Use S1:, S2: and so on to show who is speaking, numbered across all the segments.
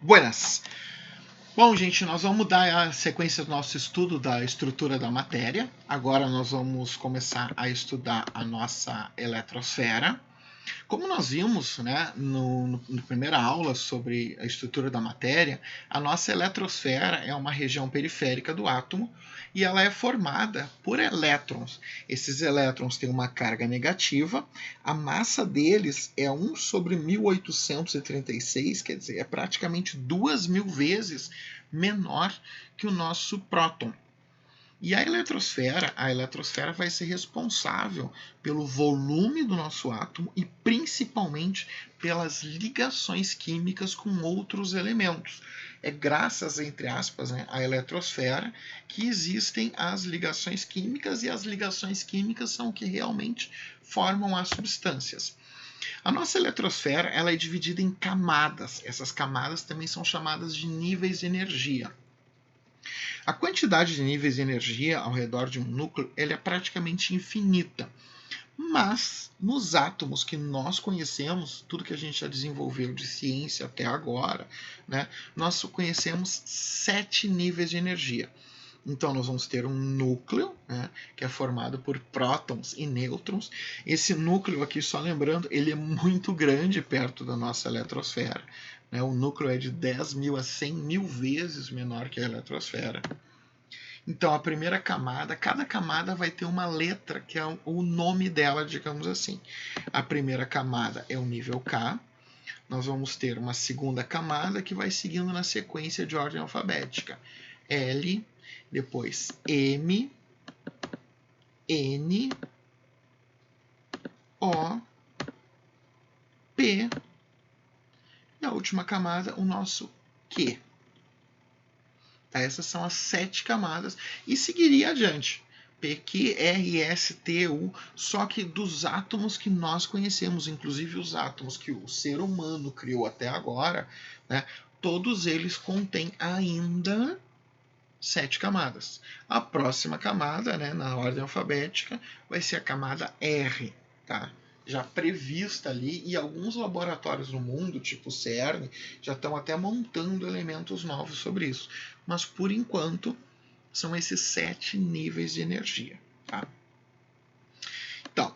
S1: Buenas! Bom, gente, nós vamos mudar a sequência do nosso estudo da estrutura da matéria. Agora nós vamos começar a estudar a nossa eletrosfera. Como nós vimos, né, na primeira aula sobre a estrutura da matéria, a nossa eletrosfera é uma região periférica do átomo e ela é formada por elétrons. Esses elétrons têm uma carga negativa, a massa deles é 1 sobre 1836, quer dizer, é praticamente 2.000 vezes menor que o nosso próton. E a eletrosfera vai ser responsável pelo volume do nosso átomo e principalmente pelas ligações químicas com outros elementos. É graças, entre aspas, né, à eletrosfera que existem as ligações químicas, e as ligações químicas são o que realmente formam as substâncias. A nossa eletrosfera ela é dividida em camadas. Essas camadas também são chamadas de níveis de energia. A quantidade de níveis de energia ao redor de um núcleo é praticamente infinita. Mas, nos átomos que nós conhecemos, tudo que a gente já desenvolveu de ciência até agora, né, nós conhecemos 7 níveis de energia. Então, nós vamos ter um núcleo, né, que é formado por prótons e nêutrons. Esse núcleo aqui, só lembrando, ele é muito grande perto da nossa eletrosfera. Né? O núcleo é de 10.000 a 100.000 vezes menor que a eletrosfera. Então, a primeira camada, cada camada vai ter uma letra, que é o nome dela, digamos assim. A primeira camada é o nível K. Nós vamos ter uma segunda camada que vai seguindo na sequência de ordem alfabética. L, depois M, N, O, P, e a última camada, o nosso Q. Tá? Essas são as 7 camadas e seguiria adiante. P, Q, R, S, T, U, só que dos átomos que nós conhecemos, inclusive os átomos que o ser humano criou até agora, né, todos eles contêm ainda 7 camadas. A próxima camada, né, na ordem alfabética, vai ser a camada R, tá? Já prevista ali, e alguns laboratórios no mundo, tipo o CERN, já estão até montando elementos novos sobre isso. Mas, por enquanto, são esses 7 níveis de energia. Tá? Então,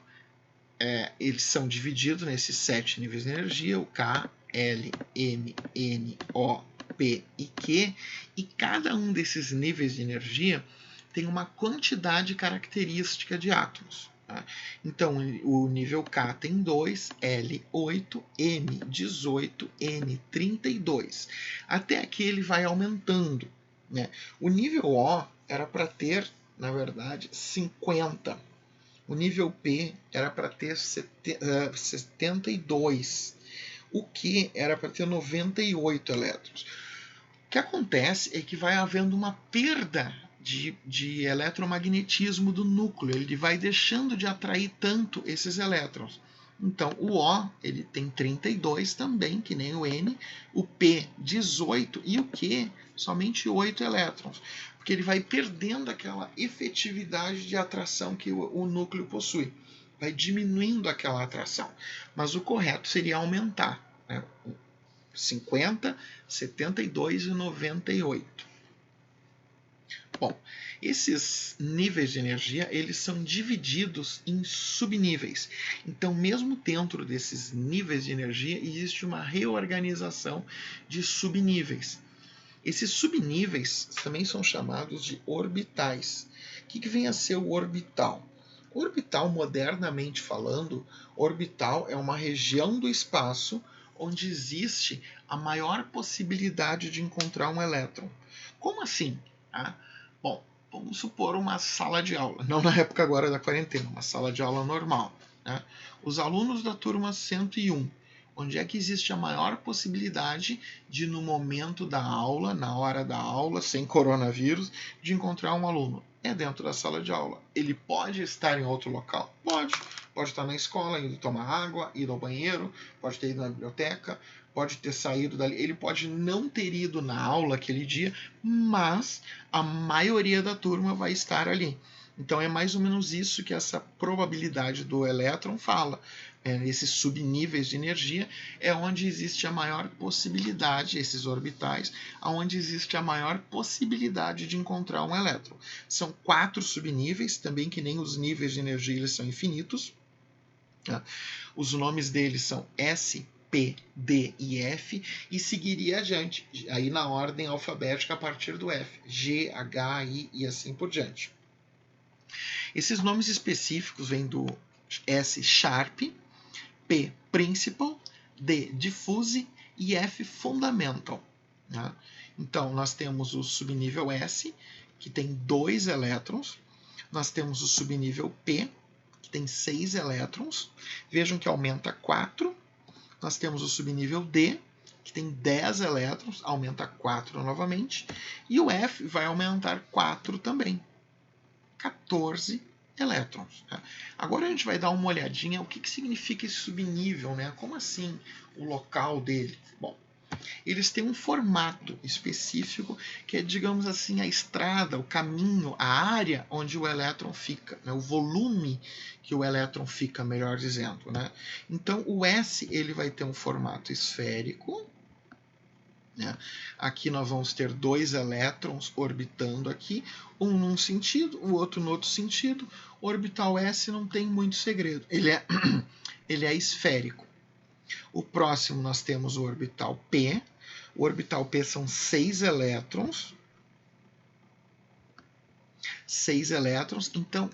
S1: eles são divididos nesses 7 níveis de energia, o K, L, M, N, O, P e Q, e cada um desses níveis de energia tem uma quantidade característica de átomos. Tá? Então, o nível K tem 2, L 8, M 18, N 32. Até aqui ele vai aumentando. Né? O nível O era para ter, na verdade, 50. O nível P era para ter 72. O Q era para ter 98 elétrons. O que acontece é que vai havendo uma perda de eletromagnetismo do núcleo. Ele vai deixando de atrair tanto esses elétrons. Então, o O ele tem 32 também, que nem o N. O P, 18. E o Q, somente 8 elétrons. Porque ele vai perdendo aquela efetividade de atração que o núcleo possui. Vai diminuindo aquela atração. Mas o correto seria aumentar. Né? 50, 72 e 98. Bom, esses níveis de energia, eles são divididos em subníveis. Então, mesmo dentro desses níveis de energia, existe uma reorganização de subníveis. Esses subníveis também são chamados de orbitais. O que vem a ser o orbital? Orbital, modernamente falando, orbital é uma região do espaço onde existe a maior possibilidade de encontrar um elétron. Como assim? Bom, vamos supor uma sala de aula, não na época agora da quarentena, uma sala de aula normal. Né? Os alunos da turma 101, onde é que existe a maior possibilidade de, no momento da aula, na hora da aula, sem coronavírus, de encontrar um aluno? É dentro da sala de aula. Ele pode estar em outro local? Pode. Pode estar na escola, indo tomar água, ir ao banheiro, pode ter ido na biblioteca, pode ter saído dali. Ele pode não ter ido na aula aquele dia, mas a maioria da turma vai estar ali. Então é mais ou menos isso que essa probabilidade do elétron fala. Esses subníveis de energia é onde existe a maior possibilidade, esses orbitais, onde existe a maior possibilidade de encontrar um elétron. São 4 subníveis, também que nem os níveis de energia eles são infinitos. Tá? Os nomes deles são S, P, D e F, e seguiria adiante, aí na ordem alfabética a partir do F, G, H, I e assim por diante. Esses nomes específicos vêm do S sharp, P principal, D diffuse e F fundamental. Né? Então nós temos o subnível S, que tem 2 elétrons, nós temos o subnível P, que tem 6 elétrons, vejam que aumenta 4, nós temos o subnível D, que tem 10 elétrons, aumenta 4 novamente, e o F vai aumentar 4 também, 14 elétrons. Né? Agora a gente vai dar uma olhadinha o que significa esse subnível, né? Como assim o local dele? Bom, eles têm um formato específico que é, digamos assim, a estrada, o caminho, a área onde o elétron fica, né? O volume que o elétron fica, melhor dizendo. Né? Então o S ele vai ter um formato esférico. Né? Aqui nós vamos ter 2 elétrons orbitando aqui, um num sentido, o outro no outro sentido. O orbital S não tem muito segredo, ele é esférico. O próximo nós temos o orbital P. O orbital P são 6 elétrons. 6 elétrons, então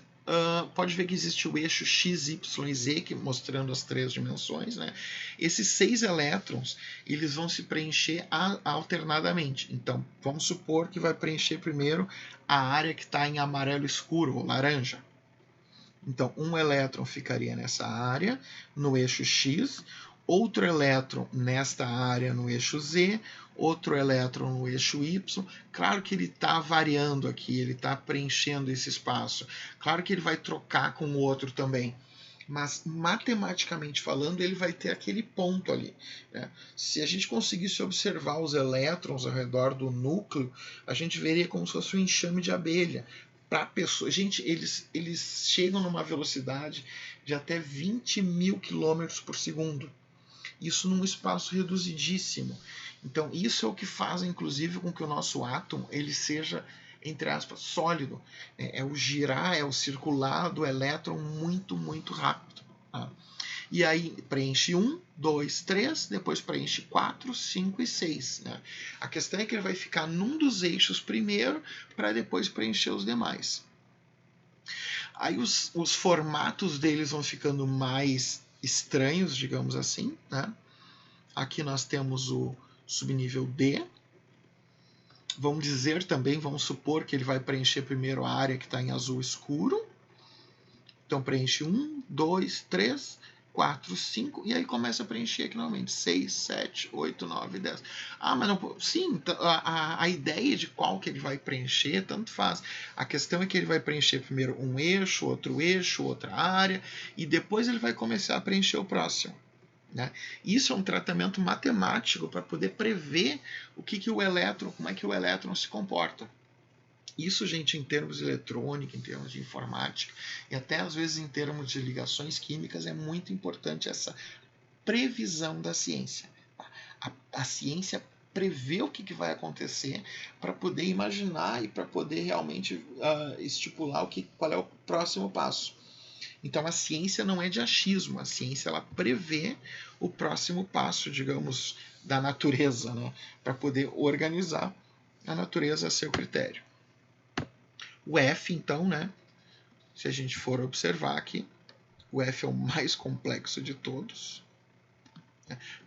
S1: pode ver que existe o eixo X, Y e Z, que mostrando as 3 dimensões. Né? Esses 6 elétrons eles vão se preencher alternadamente. Então, vamos supor que vai preencher primeiro a área que está em amarelo escuro, ou laranja. Então, um elétron ficaria nessa área, no eixo X, outro elétron nesta área no eixo Z, outro elétron no eixo Y. Claro que ele está variando aqui, ele está preenchendo esse espaço. Claro que ele vai trocar com o outro também. Mas, matematicamente falando, ele vai ter aquele ponto ali. Né? Se a gente conseguisse observar os elétrons ao redor do núcleo, a gente veria como se fosse um enxame de abelha. Para pessoa, gente, eles chegam numa velocidade de até 20 mil quilômetros por segundo. Isso num espaço reduzidíssimo. Então, isso é o que faz, inclusive, com que o nosso átomo ele seja, entre aspas, sólido. É o girar, é o circular do elétron muito, muito rápido. Tá? E aí preenche 1, 2, 3, depois preenche 4, 5 e 6. Né? A questão é que ele vai ficar num dos eixos primeiro para depois preencher os demais. Aí os formatos deles vão ficando mais estranhos, digamos assim. Né? Aqui nós temos o subnível D. Vamos dizer também, vamos supor que ele vai preencher primeiro a área que está em azul escuro. Então preenche 1, 2, 3, 4, 5, e aí começa a preencher aqui novamente. 6, 7, 8, 9, 10. Mas não. Sim, a ideia de qual que ele vai preencher, tanto faz. A questão é que ele vai preencher primeiro um eixo, outra área, e depois ele vai começar a preencher o próximo. Né? Isso é um tratamento matemático para poder prever o que o elétron, como é que o elétron se comporta. Isso, gente, em termos de eletrônica, em termos de informática, e até às vezes em termos de ligações químicas, é muito importante essa previsão da ciência. A ciência prevê o que vai acontecer para poder imaginar e para poder realmente estipular qual é o próximo passo. Então a ciência não é de achismo, a ciência ela prevê o próximo passo, digamos, da natureza, né? Para poder organizar a natureza a seu critério. O F, então, né? Se a gente for observar aqui, o F é o mais complexo de todos.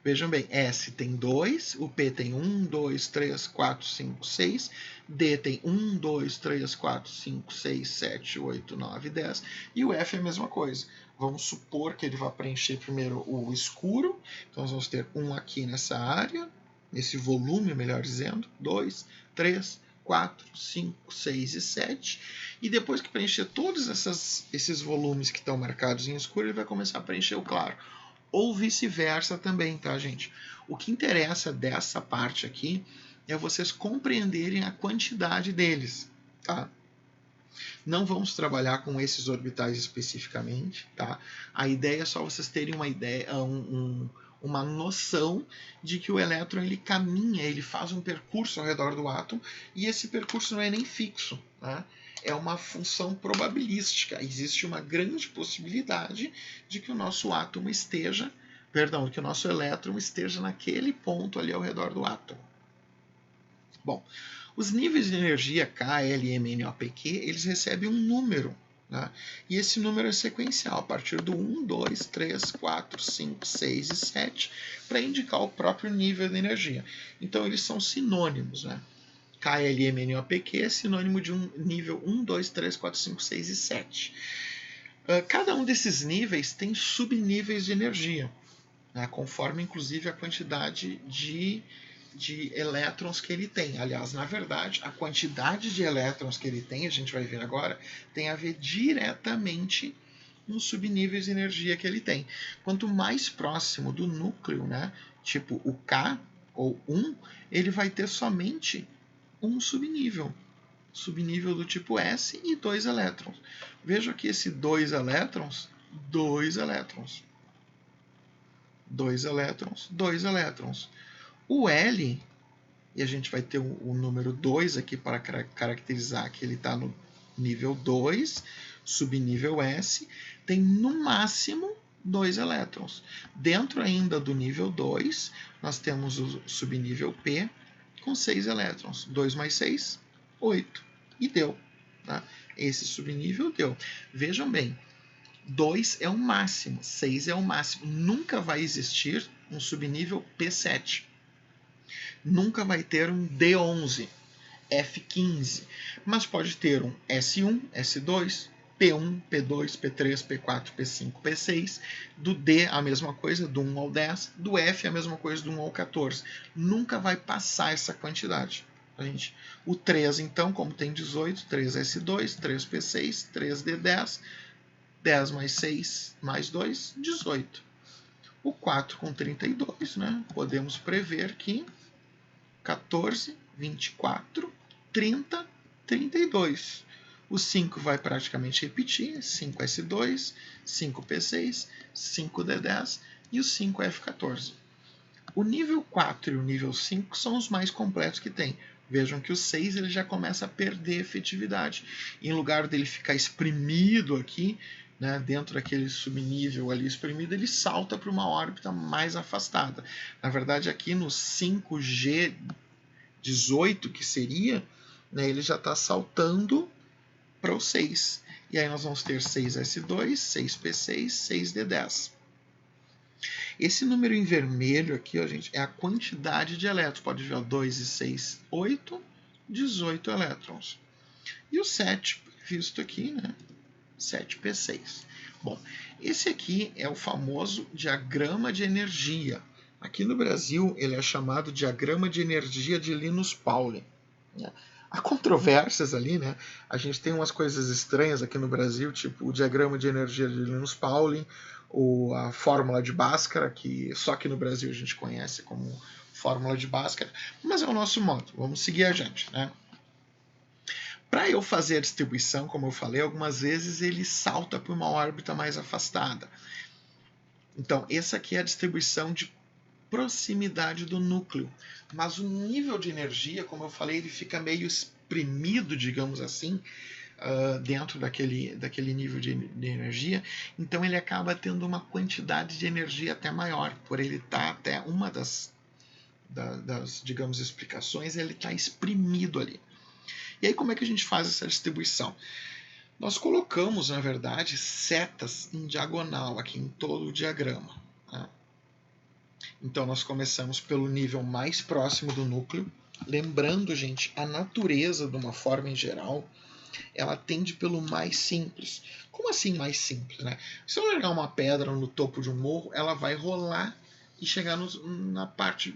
S1: Vejam bem, S tem 2, o P tem 1, 2, 3, 4, 5, 6, D tem 1, 2, 3, 4, 5, 6, 7, 8, 9, 10, e o F é a mesma coisa. Vamos supor que ele vai preencher primeiro o escuro, então nós vamos ter 1 aqui nessa área, nesse volume, melhor dizendo, 2, 3, 4, 5, 6 e 7, e depois que preencher todos esses volumes que estão marcados em escuro, ele vai começar a preencher o claro. Ou vice-versa também, tá, gente? O que interessa dessa parte aqui é vocês compreenderem a quantidade deles, tá? Não vamos trabalhar com esses orbitais especificamente, tá? A ideia é só vocês terem uma ideia, uma noção de que o elétron ele caminha, ele faz um percurso ao redor do átomo, e esse percurso não é nem fixo, né? É uma função probabilística. Existe uma grande possibilidade de que o nosso átomo esteja, que o nosso elétron esteja naquele ponto ali ao redor do átomo. Bom, os níveis de energia K, L, M, N, O, P, Q, eles recebem um número, né? E esse número é sequencial, a partir do 1, 2, 3, 4, 5, 6 e 7, para indicar o próprio nível de energia. Então, eles são sinônimos, né? K, L, M, N, O, P, Q é sinônimo de um nível 1, 2, 3, 4, 5, 6 e 7. Cada um desses níveis tem subníveis de energia, né? Conforme, inclusive, a quantidade de elétrons que ele tem. Aliás, na verdade, a quantidade de elétrons que ele tem, a gente vai ver agora, tem a ver diretamente nos subníveis de energia que ele tem. Quanto mais próximo do núcleo, né, tipo o K ou 1, ele vai ter somente um subnível do tipo S e 2 elétrons. Veja aqui esse 2 elétrons, 2 elétrons. 2 elétrons, 2 elétrons. O L, e a gente vai ter o número 2 aqui para caracterizar que ele está no nível 2, subnível S, tem no máximo 2 elétrons. Dentro ainda do nível 2, nós temos o subnível P com 6 elétrons. 2 mais 6, 8. E deu. Tá? Esse subnível deu. Vejam bem, 2 é o máximo, 6 é o máximo. Nunca vai existir um subnível P7. Nunca vai ter um D11, F15, mas pode ter um S1, S2, P1, P2, P3, P4, P5, P6, do D a mesma coisa, do 1 ao 10, do F a mesma coisa, do 1 ao 14. Nunca vai passar essa quantidade. Gente. O 3, então, como tem 18, 3S2, 3P6, 3D10, 10 mais 6 mais 2, 18. O 4 com 32, né? Podemos prever que 14, 24, 30, 32. O 5 vai praticamente repetir, 5S2, 5P6, 5D10 e o 5F14. O nível 4 e o nível 5 são os mais completos que tem. Vejam que o 6 ele já começa a perder efetividade. Em lugar dele ficar espremido aqui, né, dentro daquele subnível ali espremido, ele salta para uma órbita mais afastada. Na verdade, aqui no 5G18, que seria, né, ele já está saltando para o 6. E aí nós vamos ter 6S2, 6P6, 6D10. Esse número em vermelho aqui, ó, gente, é a quantidade de elétrons. Pode ver, ó, 2 e 6, 8, 18 elétrons. E o 7, visto aqui, né? 7P6. Bom, esse aqui é o famoso diagrama de energia. Aqui no Brasil, ele é chamado diagrama de energia de Linus Pauling. Há controvérsias ali, né? A gente tem umas coisas estranhas aqui no Brasil, tipo o diagrama de energia de Linus Pauling, ou a fórmula de Bhaskara, que só aqui no Brasil a gente conhece como fórmula de Bhaskara, mas é o nosso modo. Vamos seguir adiante, né? Para eu fazer a distribuição, como eu falei, algumas vezes ele salta para uma órbita mais afastada. Então, essa aqui é a distribuição de proximidade do núcleo. Mas o nível de energia, como eu falei, ele fica meio espremido, digamos assim, dentro daquele nível de energia. Então, ele acaba tendo uma quantidade de energia até maior. Por ele estar até uma das digamos, explicações, ele está espremido ali. E aí, como é que a gente faz essa distribuição? Nós colocamos, na verdade, setas em diagonal aqui em todo o diagrama. Né? Então, nós começamos pelo nível mais próximo do núcleo. Lembrando, gente, a natureza, de uma forma em geral, ela tende pelo mais simples. Como assim mais simples? Né? Se eu largar uma pedra no topo de um morro, ela vai rolar e chegar na parte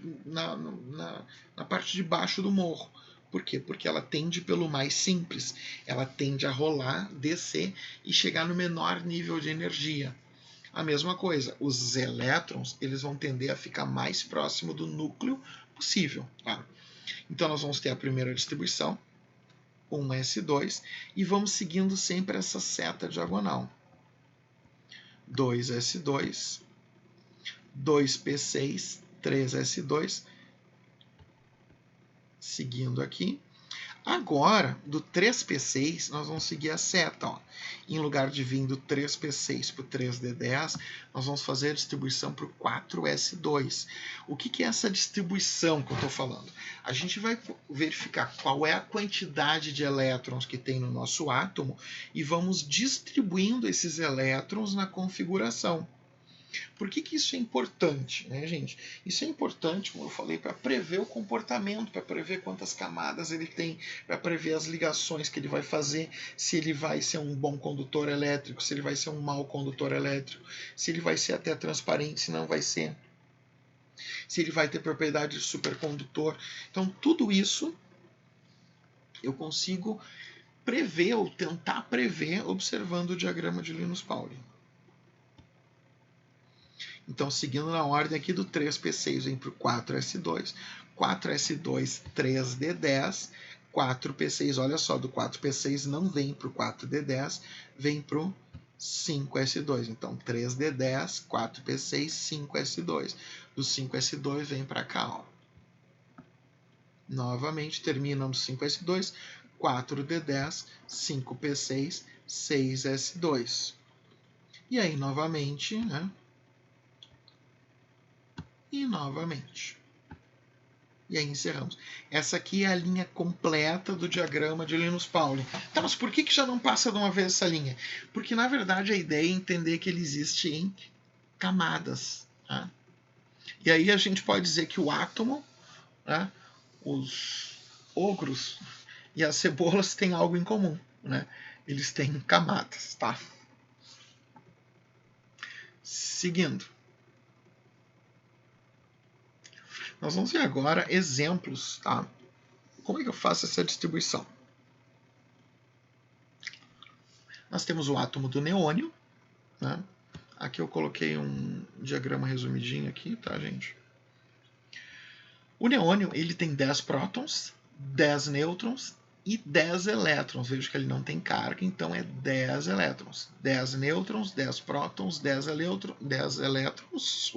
S1: de baixo do morro. Por quê? Porque ela tende pelo mais simples. Ela tende a rolar, descer e chegar no menor nível de energia. A mesma coisa, os elétrons eles vão tender a ficar mais próximo do núcleo possível. Tá? Então nós vamos ter a primeira distribuição. 1s2, e vamos seguindo sempre essa seta diagonal. 2s2, 2p6, 3s2, seguindo aqui. Agora, do 3p6, nós vamos seguir a seta. Ó. Em lugar de vir do 3p6 para o 3d10, nós vamos fazer a distribuição para o 4s2. O que é essa distribuição que eu estou falando? A gente vai verificar qual é a quantidade de elétrons que tem no nosso átomo e vamos distribuindo esses elétrons na configuração. Por que isso é importante, né, gente? Isso é importante, como eu falei, para prever o comportamento, para prever quantas camadas ele tem, para prever as ligações que ele vai fazer, se ele vai ser um bom condutor elétrico, se ele vai ser um mau condutor elétrico, se ele vai ser até transparente, se não vai ser, se ele vai ter propriedade de supercondutor. Então, tudo isso eu consigo prever ou tentar prever observando o diagrama de Linus Pauling. Então, seguindo na ordem aqui do 3p6, vem para o 4s2, 4s2, 3d10, 4p6, olha só, do 4p6 não vem para o 4d10, vem para o 5s2. Então, 3d10, 4p6, 5s2. Do 5s2 vem para cá, ó. Novamente, termina no 5s2, 4d10, 5p6, 6s2. E aí, novamente, né? E novamente. E aí encerramos. Essa aqui é a linha completa do diagrama de Linus Pauling. Tá, mas por que já não passa de uma vez essa linha? Porque, na verdade, a ideia é entender que ele existe em camadas. Tá? E aí a gente pode dizer que o átomo, né, os ogros e as cebolas têm algo em comum. Né? Eles têm camadas. Tá? Seguindo. Nós vamos ver agora exemplos, tá? Como é que eu faço essa distribuição? Nós temos o átomo do neônio, né? Aqui eu coloquei um diagrama resumidinho aqui, tá, gente? O neônio, ele tem 10 prótons, 10 nêutrons e 10 elétrons. Veja que ele não tem carga, então é 10 elétrons. 10 nêutrons, 10 prótons, 10 elétrons,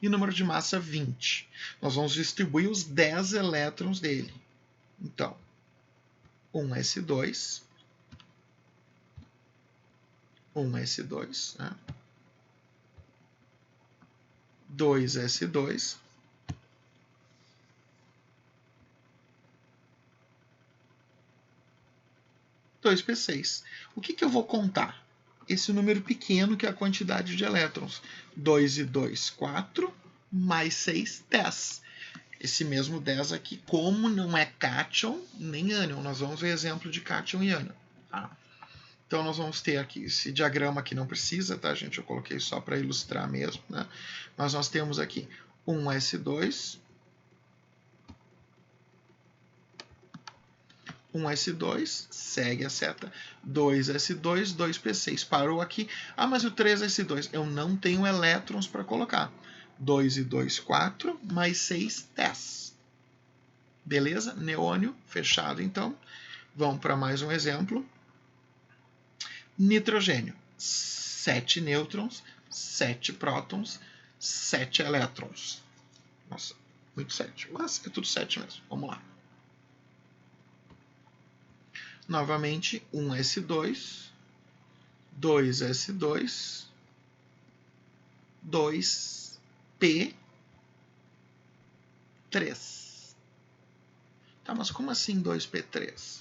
S1: e número de massa 20. Nós vamos distribuir os 10 elétrons dele. Então, 1s2, 1s2, né? 2s2, 2p6. O que eu vou contar? Esse número pequeno que é a quantidade de elétrons. 2 e 2, 4, mais 6, 10. Esse mesmo 10 aqui, como não é cátion nem ânion, nós vamos ver exemplo de cátion e ânion. Tá? Então nós vamos ter aqui, esse diagrama aqui não precisa, tá, gente? Eu coloquei só para ilustrar mesmo. Né? Mas nós temos aqui 1s2, 1s2, segue a seta, 2s2, 2p6, parou aqui. Ah, mas o 3s2, eu não tenho elétrons para colocar. 2 e 2, 4, mais 6, 10. Beleza? Neônio, fechado então. Vamos para mais um exemplo. Nitrogênio, 7 nêutrons, 7 prótons, 7 elétrons. Nossa, muito 7, mas é tudo 7 mesmo. Vamos lá. Novamente, 1s2, 2s2, 2p3. Tá, mas como assim 2p3?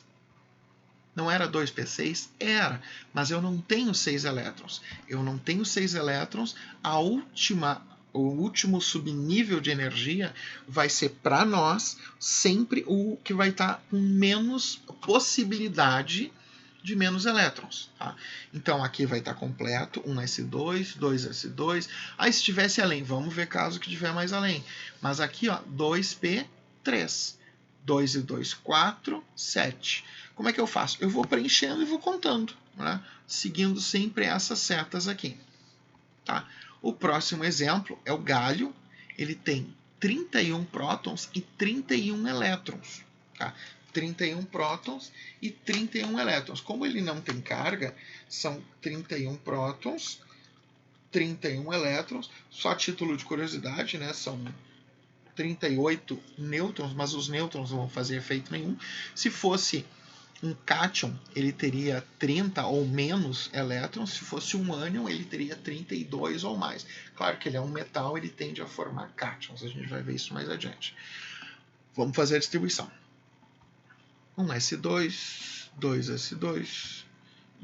S1: Não era 2p6? Era, mas eu não tenho 6 elétrons. Eu não tenho 6 elétrons, o último subnível de energia vai ser para nós sempre o que vai estar com menos possibilidade de menos elétrons. Tá? Então aqui vai estar completo, 1s2, 2s2. Aí se tivesse além, vamos ver caso que tiver mais além. Mas aqui, ó, 2p3. 2 e 2, 4, 7. Como é que eu faço? Eu vou preenchendo e vou contando, né? Seguindo sempre essas setas aqui. Tá? O próximo exemplo é o gálio. Ele tem 31 prótons e 31 elétrons. Tá? 31 prótons e 31 elétrons. Como ele não tem carga, são 31 prótons, 31 elétrons. Só a título de curiosidade, né, são 38 nêutrons, mas os nêutrons não vão fazer efeito nenhum. Se fosse um cátion, ele teria 30 ou menos elétrons. Se fosse um ânion, ele teria 32 ou mais. Claro que ele é um metal, ele tende a formar cátions. A gente vai ver isso mais adiante. Vamos fazer a distribuição. 1s2, 2s2,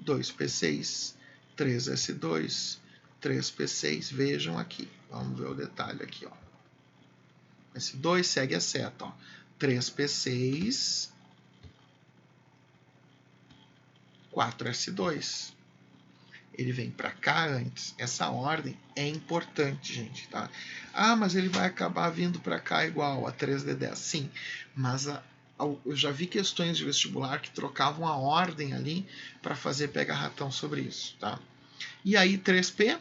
S1: 2p6, 3s2, 3p6. Vejam aqui. Vamos ver o detalhe aqui. Ó. S2 segue a seta. Ó. 3p6, 4s2. Ele vem para cá antes. Essa ordem é importante, gente. Tá? Ah, mas ele vai acabar vindo para cá igual a 3d10. Sim, mas eu já vi questões de vestibular que trocavam a ordem ali para fazer pega-ratão sobre isso. Tá? E aí 3p,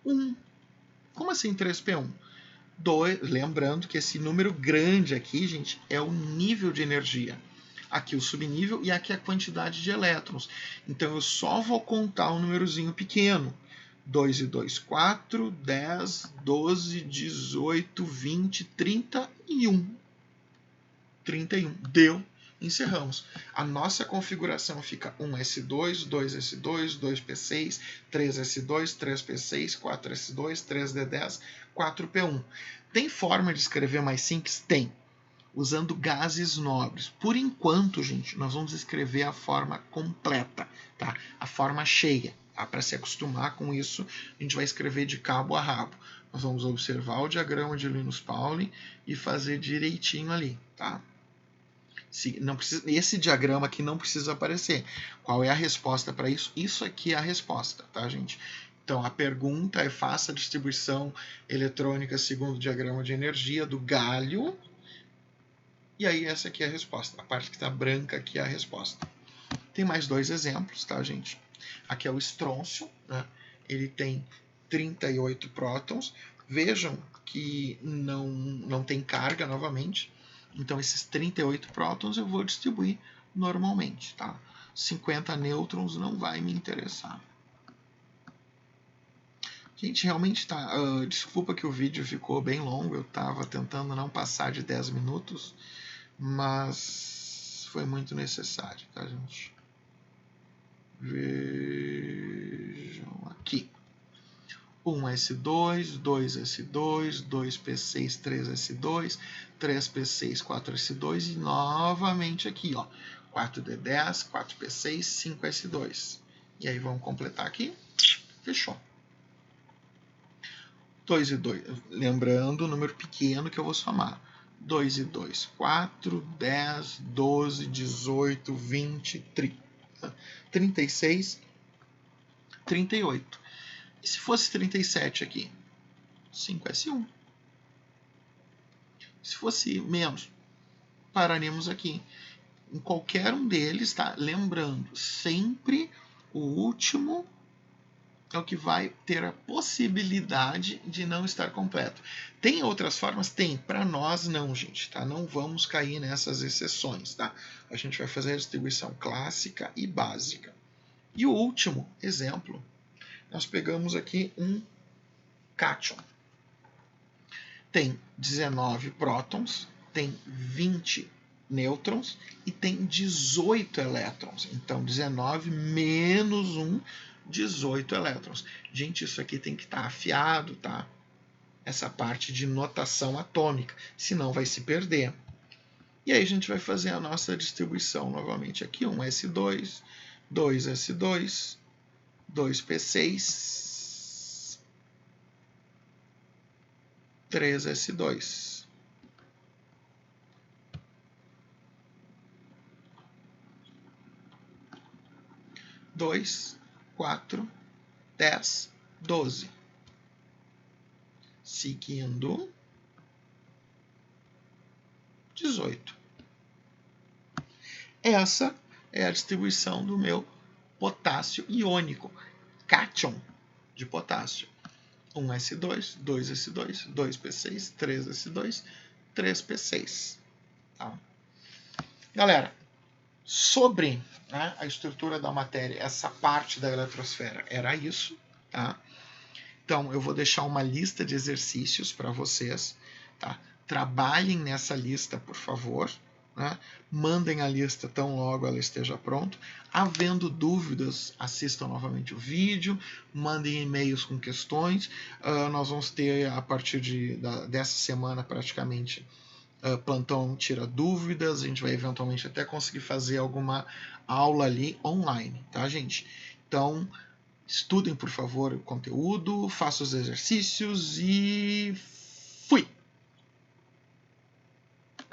S1: 1. Como assim 3p1? Lembrando que esse número grande aqui, gente, é o nível de energia. Aqui o subnível e aqui a quantidade de elétrons. Então eu só vou contar um númerozinho pequeno. 2 e 2, 4, 10, 12, 18, 20, 31. 31. Deu. Encerramos. A nossa configuração fica 1s2, 2s2, 2p6, 3s2, 3p6, 4s2, 3d10, 4p1. Tem forma de escrever mais simples? Tem. Usando gases nobres. Por enquanto, gente, nós vamos escrever a forma completa, tá? A forma cheia. Para se acostumar com isso, a gente vai escrever de cabo a rabo. Nós vamos observar o diagrama de Linus Pauling e fazer direitinho ali, tá? Não precisa, esse diagrama aqui não precisa aparecer. Qual é a resposta para isso? Isso aqui é a resposta, tá, gente? Então, a pergunta é: faça a distribuição eletrônica segundo o diagrama de energia do galho. E aí, essa aqui é a resposta. A parte que está branca aqui é a resposta. Tem mais dois exemplos, tá, gente? Aqui é o estrôncio, né? Ele tem 38 prótons. Vejam que não tem carga novamente. Então, esses 38 prótons eu vou distribuir normalmente, tá? 50 nêutrons não vai me interessar. Gente, realmente tá... desculpa que o vídeo ficou bem longo. Eu estava tentando não passar de 10 minutos. Mas foi muito necessário, tá, gente? Vejam aqui. 1s2, 2s2, 2p6, 3s2, 3p6, 4s2 e novamente aqui, ó, 4d10, 4p6, 5s2. E aí vamos completar aqui. Fechou. 2 e 2. Lembrando o número pequeno que eu vou somar. 2 e 2, 4, 10, 12, 18, 20, 30, 36, 38. E se fosse 37 aqui? 5s1. Se fosse menos, pararíamos aqui. Em qualquer um deles, tá? Lembrando, sempre o último é o que vai ter a possibilidade de não estar completo. Tem outras formas? Tem. Para nós, não, gente. Tá? Não vamos cair nessas exceções. Tá? A gente vai fazer a distribuição clássica e básica. E o último exemplo, nós pegamos aqui um cátion. Tem 19 prótons, tem 20 nêutrons e tem 18 elétrons. Então, 19 menos 1, 18 elétrons. Gente, isso aqui tem que estar afiado, tá? Essa parte de notação atômica, senão vai se perder. E aí a gente vai fazer a nossa distribuição novamente aqui. 1s2, 2s2, 2p6, 3s2. 2, 4, 10, 12. Seguindo, 18. Essa é a distribuição do meu potássio iônico, cátion de potássio. 1s2, 2s2, 2p6, 3s2, 3p6. Tá? Galera, sobre, né, a estrutura da matéria, essa parte da eletrosfera era isso, tá? Então, eu vou deixar uma lista de exercícios para vocês, tá? Trabalhem nessa lista, por favor. Né? Mandem a lista tão logo ela esteja pronta. Havendo dúvidas, assistam novamente o vídeo, mandem e-mails com questões. Nós vamos ter, a partir dessa semana, praticamente, plantão tira dúvidas. A gente vai eventualmente até conseguir fazer alguma aula ali online, tá, gente? Então, estudem, por favor, o conteúdo, façam os exercícios e